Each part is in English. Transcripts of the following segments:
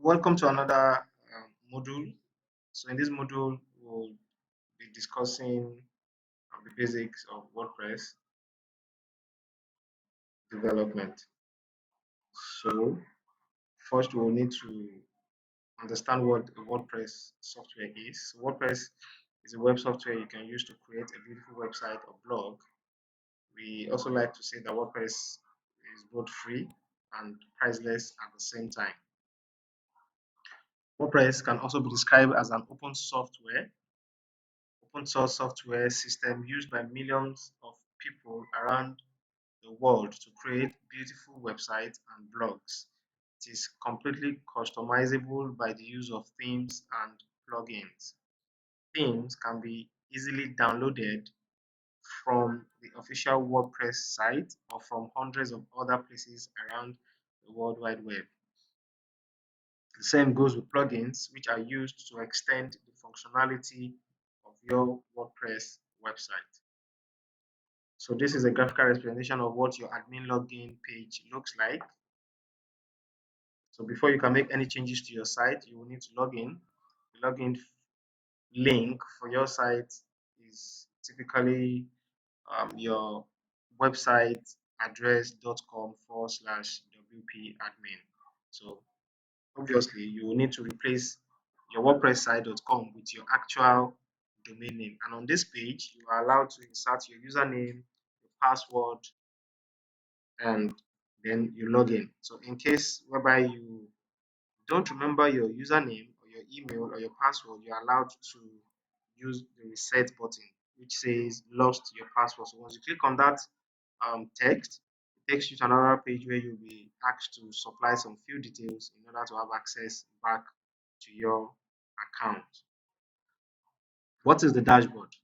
Welcome to another module. So in this module, we'll be discussing the basics of WordPress development. So first, we'll need to understand what a WordPress software is. So WordPress is a web software you can use to create a beautiful website or blog. We also like to say that WordPress is both free and priceless at the same time. WordPress can also be described as an open source software system used by millions of people around the world to create beautiful websites and blogs. It is completely customizable by the use of themes and plugins. Themes can be easily downloaded from the official WordPress site or from hundreds of other places around the World Wide Web. The same goes with plugins, which are used to extend the functionality of your WordPress website. So this is a graphical representation of what your admin login page looks like. So before you can make any changes to your site, you will need to log in. The login link for your site is typically your website address.com/wp admin. So obviously you will need to replace your WordPress site.com with your actual domain name. And on this page, you are allowed to insert your username, your password, and then you log in. So in case whereby you don't remember your username or your email or your password, you're allowed to use the reset button, which says lost your password. So once you click on that text, it takes you to another page where you'll be asked to supply some few details in order to have access back to your account. What is the dashboard?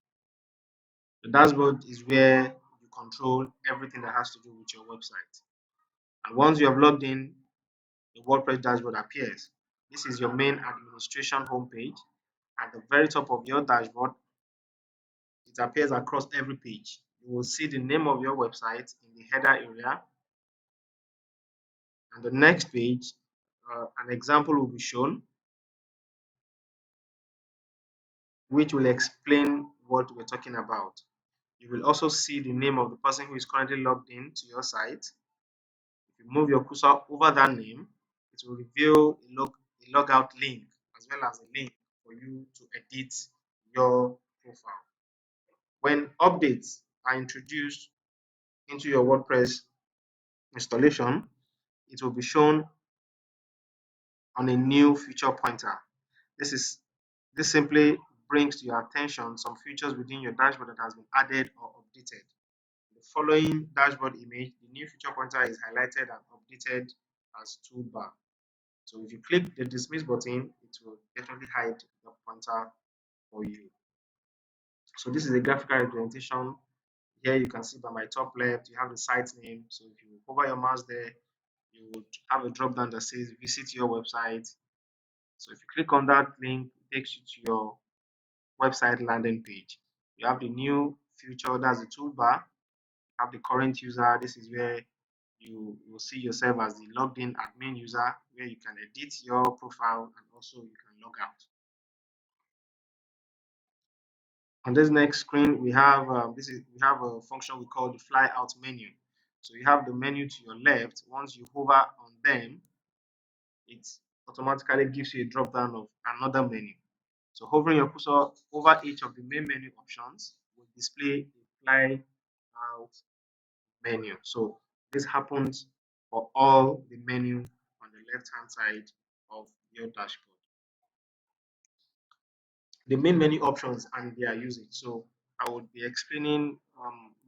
The dashboard is where you control everything that has to do with your website. And once you have logged in, the WordPress dashboard appears. This is your main administration homepage. At the very top of your dashboard, it appears across every page. You will see the name of your website in the header area. And the next page, an example will be shown, which will explain what we're talking about. You will also see the name of the person who is currently logged in to your site. If you move your cursor over that name, it will reveal a logout link as well as a link for you to edit your profile. When updates are introduced into your WordPress installation, it will be shown on a new feature pointer. This simply brings to your attention some features within your dashboard that has been added or updated. The following dashboard image, the new feature pointer is highlighted and updated as toolbar. So if you click the dismiss button, it will definitely hide the pointer for you. So this is a graphical representation. Here you can see by my top left, you have the site name. So if you hover your mouse there, you would have a drop down that says visit your website. So if you click on that link, it takes you to your website landing page. You have the new feature, that's the toolbar. You have the current user. This is where you will see yourself as the logged in admin user, where you can edit your profile and also you can log out. On this next screen, we have we have a function we call the fly out menu. So you have the menu to your left. Once you hover on them, it automatically gives you a drop down of another menu. So hovering your cursor over each of the main menu options will display a fly out menu. So this happens for all the menu on the left hand side of your dashboard. The main menu options and their usage. So I would be explaining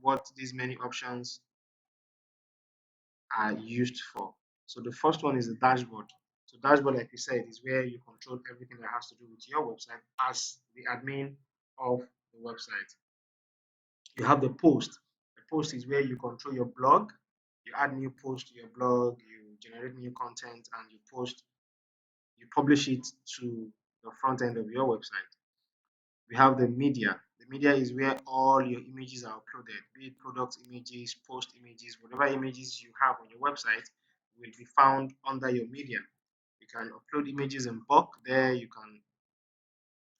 what these menu options are used for. So the first one is the dashboard. So dashboard, like we said, is where you control everything that has to do with your website as the admin of the website. You have the post. The post is where you control your blog. You add new posts to your blog, you generate new content, and you publish it to the front end of your website. We have the media. The media is where all your images are uploaded, be it product images, post images, whatever images you have on your website will be found under your media. You can upload images in bulk there, you can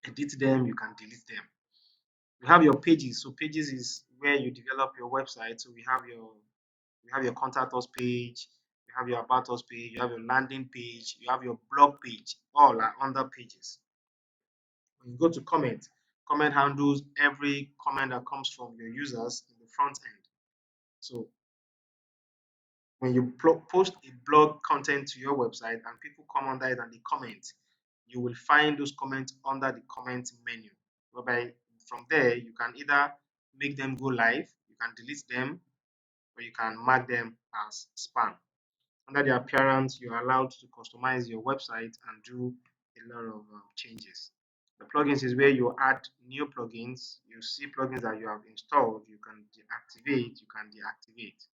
edit them, you can delete them. You have your pages. So pages is where you develop your website. So we have your contact us page, you have your about us page, you have your landing page, you have your blog page. All are under pages. When you go to comment handles every comment that comes from your users in the front end. So when you post a blog content to your website and people come under it and they comment, you will find those comments under the comment menu, whereby from there you can either make them go live, you can delete them, or you can mark them as spam. Under the appearance, you're allowed to customize your website and do a lot of changes. The plugins is where you add new plugins. You see plugins that you have installed, you can deactivate, you can deactivate.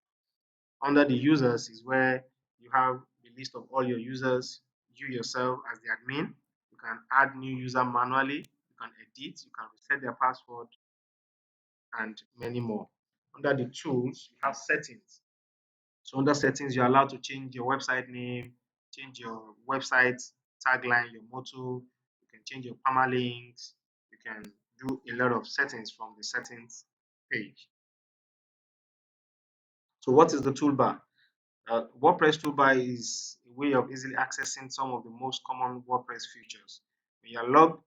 Under the users is where you have the list of all your users, you yourself as the admin. You can add new user manually, you can edit, you can reset their password, and many more. Under the tools, you have settings. So under settings, you're allowed to change your website name, change your website tagline, your motto, you can change your permalinks, you can do a lot of settings from the settings page. So what is the toolbar? WordPress toolbar is a way of easily accessing some of the most common WordPress features. When you are logged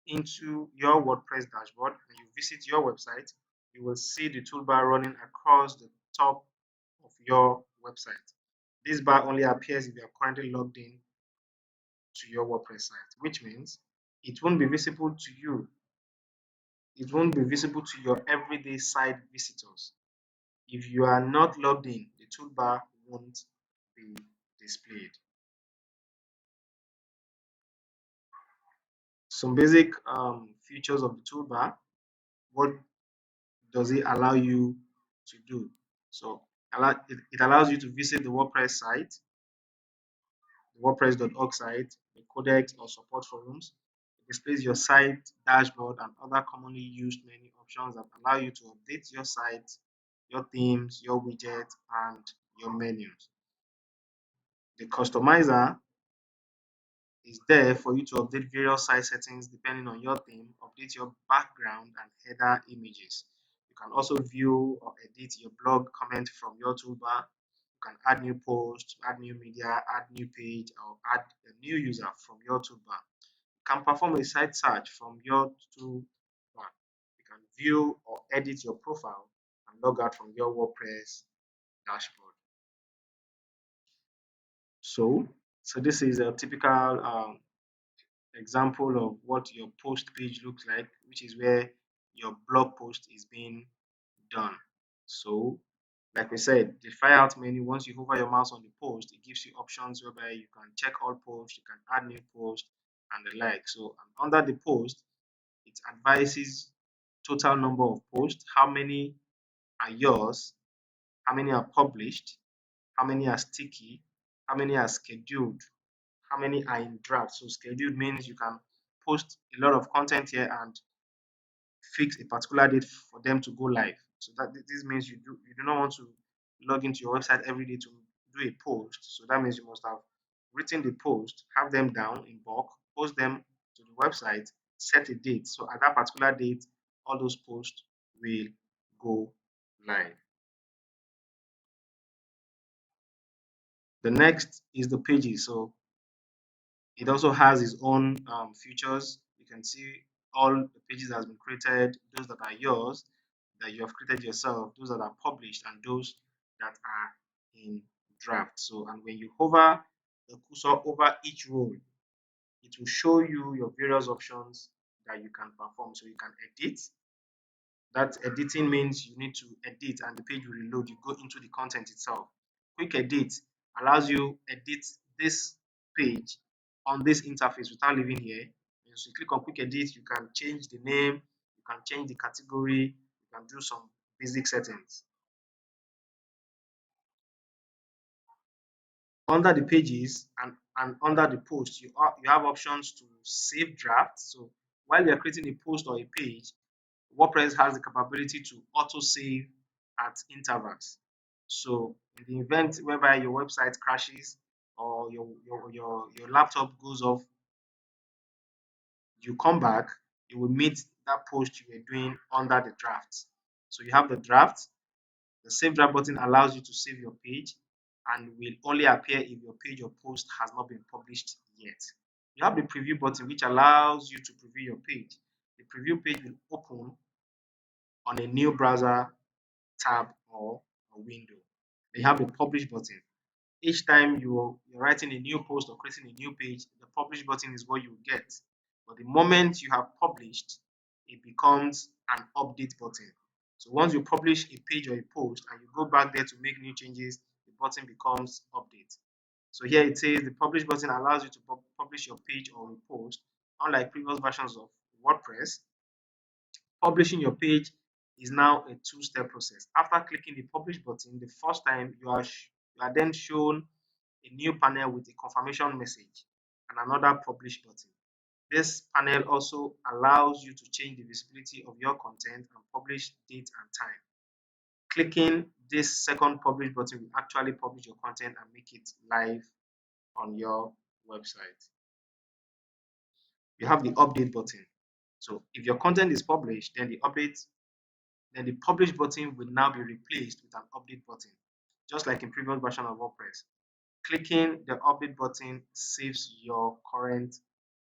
into your WordPress dashboard and you visit your website, you will see the toolbar running across the top of your website. This bar only appears if you are currently logged in to your WordPress site, which means it won't be visible to you. It won't be visible to your everyday site visitors. If you are not logged in, the toolbar won't be displayed. Some basic features of the toolbar. What does it allow you to do? So it allows you to visit the WordPress site, the WordPress.org site, the codex or support forums. It displays your site dashboard and other commonly used menu options that allow you to update your site, your themes, your widgets, and your menus. The customizer is there for you to update various site settings depending on your theme, update your background and header images. You can also view or edit your blog comment from your toolbar. You can add new posts, add new media, add new page, or add a new user from your toolbar. You can perform a site search from your toolbar. You can view or edit your profile and log out from your WordPress dashboard. So this is a typical example of what your post page looks like, which is where your blog post is being done. So, like we said, the fire out menu, once you hover your mouse on the post, it gives you options whereby you can check all posts, you can add new posts, and the like. So, under the post, it advises total number of posts, how many are yours, how many are published, how many are sticky, how many are scheduled, how many are in draft. So scheduled means you can post a lot of content here and fix a particular date for them to go live. So that this means you do not want to log into your website every day to do a post. So that means you must have written the post, have them down in bulk, post them to the website, set a date. So at that particular date, all those posts will go live. The next is the pages. So it also has its own features. You can see all the pages that has been created, those that are yours, that you have created yourself, those that are published, and those that are in draft. So, and when you hover the cursor over each row, it will show you your various options that you can perform. So you can edit. That editing means you need to edit and the page will reload. You go into the content itself. Quick edit allows you edit this page on this interface without leaving here. And so you click on quick edit, you can change the name, you can change the category, you can do some basic settings. Under the pages and under the post, you have options to save drafts. So while you're creating a post or a page, WordPress has the capability to auto save at intervals. So in the event whereby your website crashes or your laptop goes off, you come back, you will meet that post you were doing under the draft. So you have the draft. The save draft button allows you to save your page and will only appear if your page or post has not been published yet. You have the preview button, which allows you to preview your page. The preview page will open on a new browser tab or a window. They have the publish button. Each time you're writing a new post or creating a new page, the publish button is what you get. But the moment you have published, it becomes an update button. So once you publish a page or a post and you go back there to make new changes, the button becomes update. So here it says the publish button allows you to publish your page or a post. Unlike previous versions of WordPress, publishing your page is now a two-step process. After clicking the publish button the first time, you are then shown a new panel with a confirmation message and another publish button. This panel also allows you to change the visibility of your content and publish date and time. Clicking this second publish button will actually publish your content and make it live on your website. You have the update button. So if your content is published, then the publish button will now be replaced with an update button, just like in previous version of WordPress. Clicking the update button saves your current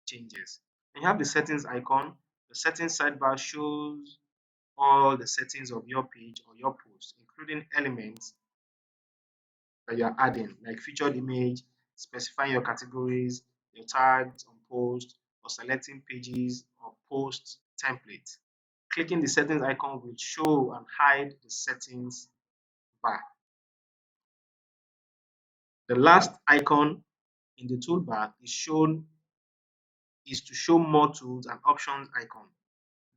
changes. And you have the settings icon. The settings sidebar shows all the settings of your page or your post, including elements that you are adding, like featured image, specifying your categories, your tags on post, or selecting pages or post templates. Clicking the settings icon will show and hide the settings bar. The last icon in the toolbar is to show more tools and options icon.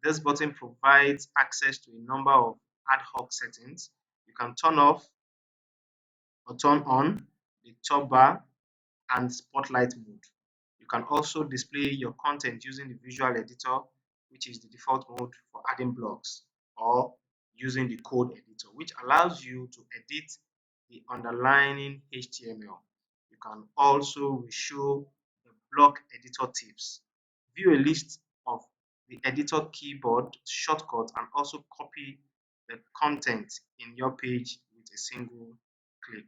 This button provides access to a number of ad hoc settings. You can turn off or turn on the top bar and spotlight mode. You can also display your content using the visual editor, which is the default mode for adding blocks, or using the code editor, which allows you to edit the underlying HTML. You can also show the block editor tips. View a list of the editor keyboard shortcuts and also copy the content in your page with a single click.